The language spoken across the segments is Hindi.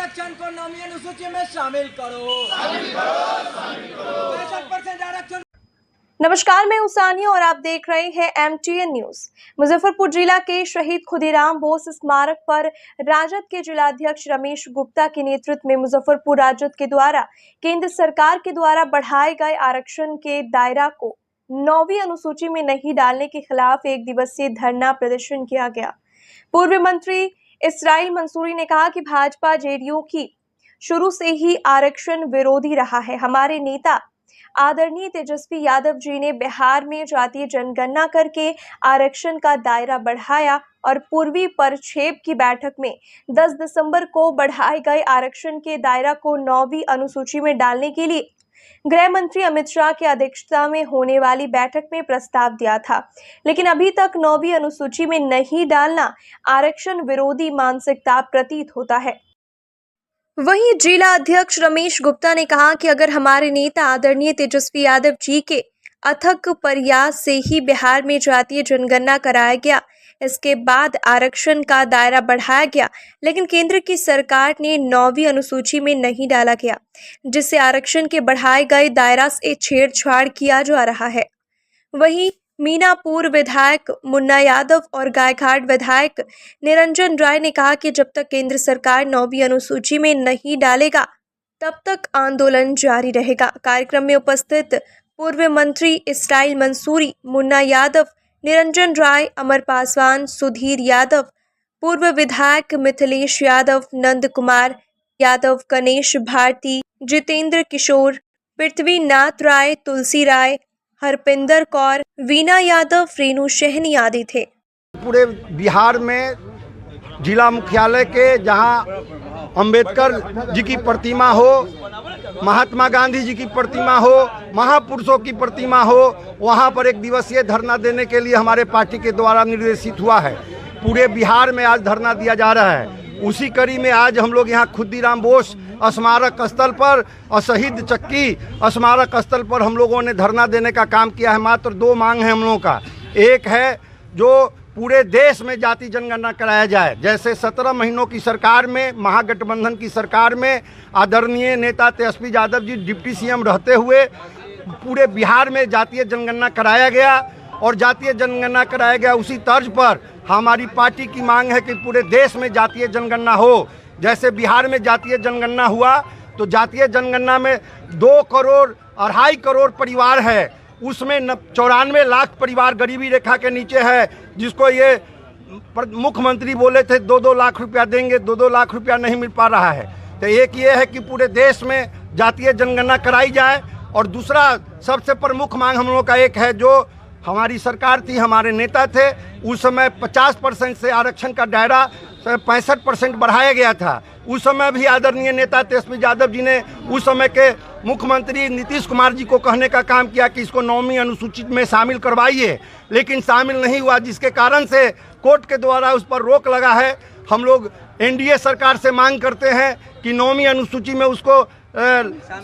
आरक्षण को नौवीं अनुसूची में शामिल करो। 65% आरक्षण। नमस्कार, मैं उसानिया और आप देख रहे हैं MTN न्यूज। मुजफ्फरपुर जिला के शहीद खुदीराम बोस स्मारक पर राजद के जिलाध्यक्ष रमेश गुप्ता के नेतृत्व में मुजफ्फरपुर राजद के द्वारा केंद्र सरकार के द्वारा बढ़ाए गए आरक्षण के दायरा को 9वीं अनुसूची में नहीं डालने के खिलाफ एक दिवसीय धरना प्रदर्शन किया गया। पूर्व मंत्री इसराइल मंसूरी ने कहा कि भाजपा जेडीयू की शुरू से ही आरक्षण विरोधी रहा है। हमारे नेता आदरणीय तेजस्वी यादव जी ने बिहार में जातीय जनगणना करके आरक्षण का दायरा बढ़ाया और पूर्वी परिक्षेप की बैठक में 10 दिसंबर को बढ़ाए गए आरक्षण के दायरा को 9वीं अनुसूची में डालने के लिए गृह मंत्री अमित शाह की अध्यक्षता में होने वाली बैठक में प्रस्ताव दिया था, लेकिन अभी तक 9वीं अनुसूची में नहीं डालना आरक्षण विरोधी मानसिकता प्रतीत होता है। वहीं जिला अध्यक्ष रमेश गुप्ता ने कहा कि अगर हमारे नेता आदरणीय तेजस्वी यादव जी के अथक प्रयास से ही बिहार में जातीय जनगणना कराया गया, इसके बाद आरक्षण का दायरा बढ़ाया गया, लेकिन केंद्र की सरकार ने 9वीं अनुसूची में नहीं डाला गया, जिससे आरक्षण के बढ़ाए गए दायरा से छेड़छाड़ किया जा रहा है। वहीं मीनापुर विधायक मुन्ना यादव और गायघाट विधायक निरंजन राय ने कहा कि जब तक केंद्र सरकार 9वीं अनुसूची में नहीं डालेगा तब तक आंदोलन जारी रहेगा। कार्यक्रम में उपस्थित पूर्व मंत्री इसराइल मंसूरी, मुन्ना यादव, निरंजन राय, अमर पासवान, सुधीर यादव, पूर्व विधायक मिथिलेश यादव, नंद कुमार यादव, गणेश भारती, जितेंद्र किशोर, पृथ्वीनाथ राय, तुलसी राय, हरपिंदर कौर, वीना यादव, रेणु शहनी आदि थे। पूरे बिहार में जिला मुख्यालय के जहां अंबेडकर जी की प्रतिमा हो, महात्मा गांधी जी की प्रतिमा हो, महापुरुषों की प्रतिमा हो, वहां पर एक दिवसीय धरना देने के लिए हमारे पार्टी के द्वारा निर्देशित हुआ है। पूरे बिहार में आज धरना दिया जा रहा है। उसी कड़ी में आज हम लोग यहाँ खुदीराम बोस स्मारक स्थल पर और शहीद चक्की स्मारक स्थल पर हम लोगों ने धरना देने का काम किया है। मात्र 2 मांग है हम लोगों का। एक है जो पूरे देश में जाति जनगणना कराया जाए, जैसे 17 महीनों की सरकार में, महागठबंधन की सरकार में आदरणीय नेता तेजस्वी यादव जी डिप्टी सीएम रहते हुए पूरे बिहार में जातीय जनगणना कराया गया और जातीय जनगणना कराया गया। उसी तर्ज पर हमारी पार्टी की मांग है कि पूरे देश में जातीय जनगणना हो। जैसे बिहार में जातीय जनगणना हुआ तो जातीय जनगणना में 2 करोड़ 2.5 करोड़ परिवार है, उसमें 94 लाख परिवार गरीबी रेखा के नीचे है, जिसको ये मुख्यमंत्री बोले थे 2-2 लाख रुपया देंगे, 2-2 लाख रुपया नहीं मिल पा रहा है। तो एक ये है कि पूरे देश में जातीय जनगणना कराई जाए। और दूसरा सबसे प्रमुख मांग हम लोगों का एक है, जो हमारी सरकार थी, हमारे नेता थे, उस समय 50% से आरक्षण का दायरा 65% बढ़ाया गया था। उस समय भी आदरणीय नेता तेजस्वी यादव जी ने उस समय के मुख्यमंत्री नीतीश कुमार जी को कहने का काम किया कि इसको 9वीं अनुसूची में शामिल करवाइए, लेकिन शामिल नहीं हुआ, जिसके कारण से कोर्ट के द्वारा उस पर रोक लगा है। हम लोग एनडीए सरकार से मांग करते हैं कि 9वीं अनुसूची में उसको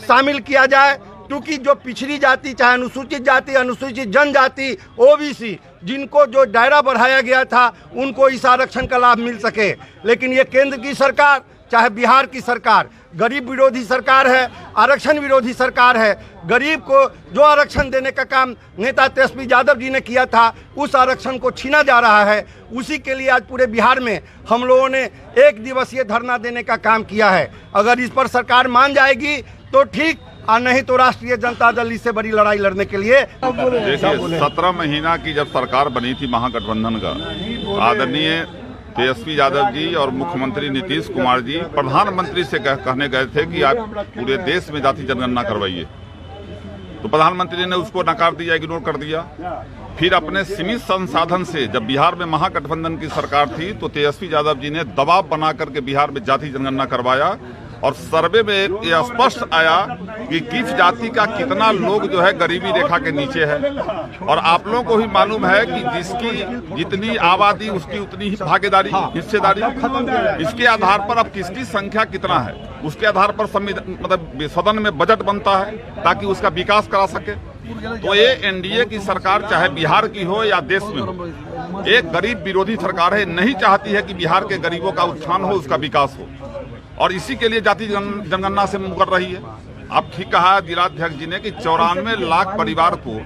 शामिल किया जाए, क्योंकि जो पिछड़ी जाति, चाहे अनुसूचित जाति, अनुसूचित जनजाति, ओबीसी, जिनको जो दायरा बढ़ाया गया था, उनको इस आरक्षण का लाभ मिल सके। लेकिन ये केंद्र की सरकार, चाहे बिहार की सरकार, गरीब विरोधी सरकार है, आरक्षण विरोधी सरकार है। गरीब को जो आरक्षण देने का काम नेता तेजस्वी यादव जी ने किया था, उस आरक्षण को छीना जा रहा है। उसी के लिए आज पूरे बिहार में हम लोगों ने एक दिवसीय धरना देने का काम किया है। अगर इस पर सरकार मान जाएगी तो ठीक, और नहीं तो राष्ट्रीय जनता दल इससे बड़ी लड़ाई लड़ने के लिए। देखिए, 17 महीना की जब सरकार बनी थी महागठबंधन का, आदरणीय तेजस्वी यादव जी और मुख्यमंत्री नीतीश कुमार जी प्रधानमंत्री से कहने गए थे कि आप पूरे देश में जाति जनगणना करवाइए, तो प्रधानमंत्री ने उसको नकार दिया, इग्नोर कर दिया। फिर अपने सीमित संसाधन से जब बिहार में महागठबंधन की सरकार थी तो तेजस्वी यादव जी ने दबाव बना करके बिहार में जाति जनगणना करवाया और सर्वे में यह स्पष्ट आया कि किस जाति का कितना लोग जो है गरीबी रेखा के नीचे है। और आप लोगों को भी मालूम है कि जिसकी जितनी आबादी उसकी उतनी ही भागीदारी, हिस्सेदारी। इसके आधार पर अब किसकी संख्या कितना है उसके आधार पर मतलब सदन में बजट बनता है ताकि उसका विकास करा सके। तो ये एनडीए की सरकार चाहे बिहार की हो या देश में हो, एक गरीब विरोधी सरकार है, नहीं चाहती है कि बिहार के गरीबों का उत्थान हो, उसका विकास हो। और इसी के लिए जाति जनगणना से मुकर रही है। अब ठीक कहा जिलाध्यक्ष जी ने कि 94 लाख परिवार को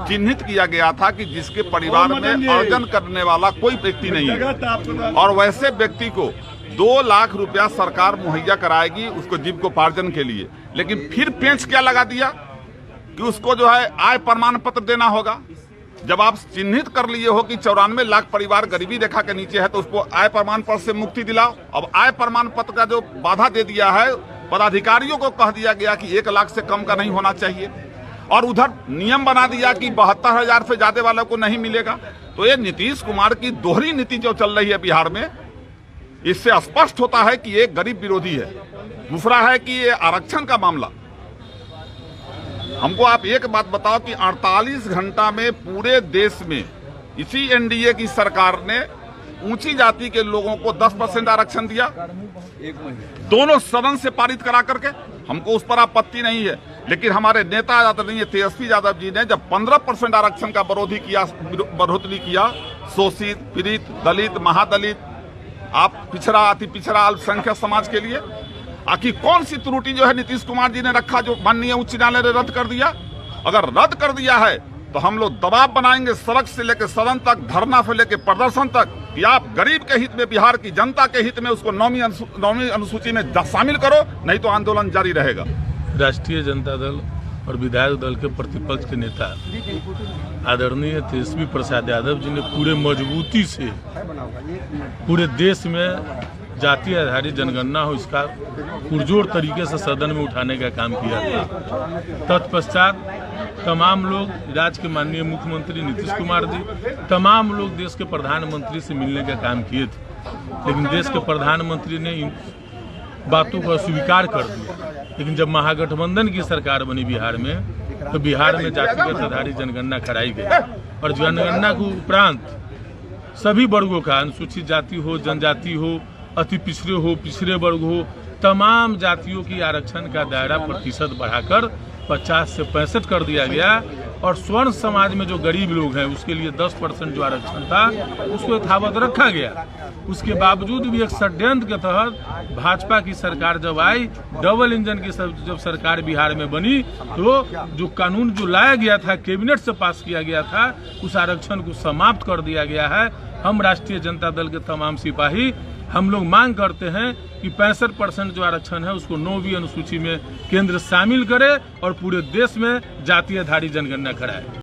चिन्हित किया गया था कि जिसके परिवार में अर्जन करने वाला कोई व्यक्ति नहीं है, और वैसे व्यक्ति को 2 लाख रुपया सरकार मुहैया कराएगी उसको जीविकोपार्जन के लिए। लेकिन फिर पेंच क्या लगा दिया कि उसको जो है आय प्रमाण पत्र देना होगा। जब आप चिन्हित कर लिए हो कि 94 लाख परिवार गरीबी रेखा के नीचे है तो उसको आय प्रमाण पत्र से मुक्ति दिलाओ। अब आय प्रमाण पत्र का जो बाधा दे दिया है, पदाधिकारियों को कह दिया गया कि 1 लाख से कम का नहीं होना चाहिए, और उधर नियम बना दिया कि 72,000 से ज्यादा वालों को नहीं मिलेगा। तो ये नीतीश कुमार की दोहरी नीति जो चल रही है बिहार में, इससे स्पष्ट होता है कि ये गरीब विरोधी है। दूसरा है कि ये आरक्षण का मामला, हमको आप एक बात बताओ कि 48 घंटा में पूरे देश में इसी एनडीए की सरकार ने ऊंची जाति के लोगों को 10% आरक्षण दिया, दोनों सदन से पारित करा करके। हमको उस पर आपत्ति नहीं है, लेकिन हमारे नेता आदरणीय तेजस्वी यादव जी ने जब 15% आरक्षण का बढ़ोतरी किया, शोषित, पीड़ित, दलित, महादलित, आप पिछड़ा, अति पिछड़ा, अल्पसंख्यक समाज के लिए, आखिर कौन सी त्रुटि जो है नीतीश कुमार जी ने रखा जो माननीय उच्च न्यायालय ने रद्द कर दिया? अगर रद्द कर दिया है तो हम लोग दबाव बनाएंगे सड़क से लेकर सदन तक, धरना से लेकर प्रदर्शन तक, कि आप गरीब के हित में, बिहार की जनता के हित में उसको 9वीं अनुसूची में शामिल करो, नहीं तो आंदोलन जारी रहेगा। राष्ट्रीय जनता दल और विधायक दल के प्रतिपक्ष के नेता आदरणीय तेजस्वी प्रसाद यादव जी ने पूरे मजबूती से पूरे देश में जाति आधारित जनगणना हो, इसका पुरजोर तरीके से सदन में उठाने का काम किया था। तत्पश्चात तमाम लोग, राज्य के माननीय मुख्यमंत्री नीतीश कुमार जी, तमाम लोग देश के प्रधानमंत्री से मिलने का काम किए थे, लेकिन देश के प्रधानमंत्री ने इन बातों को अस्वीकार कर दिया। लेकिन जब महागठबंधन की सरकार बनी बिहार में, तो बिहार में जातिगत आधारित जनगणना कराई गई, और जनगणना के उपरांत सभी वर्गों का, अनुसूचित जाति हो, जनजाति हो, अति पिछड़े हो, पिछड़े वर्ग हो, तमाम जातियों की आरक्षण का दायरा प्रतिशत बढ़ाकर 50 से 65 कर दिया गया, और स्वर्ण समाज में जो गरीब लोग हैं उसके लिए 10% जो आरक्षण था उसको यथावत रखा गया। उसके बावजूद भी एक षड्यंत्र के तहत भाजपा की सरकार जब आई, डबल इंजन की जब सरकार बिहार में बनी, तो जो कानून जो लाया गया था, कैबिनेट से पास किया गया था, उस आरक्षण को समाप्त कर दिया गया है। हम राष्ट्रीय जनता दल के तमाम सिपाही हम लोग मांग करते हैं कि 65% जो आरक्षण है उसको 9वीं अनुसूची में केंद्र शामिल करे और पूरे देश में जाति आधारित जनगणना कराए।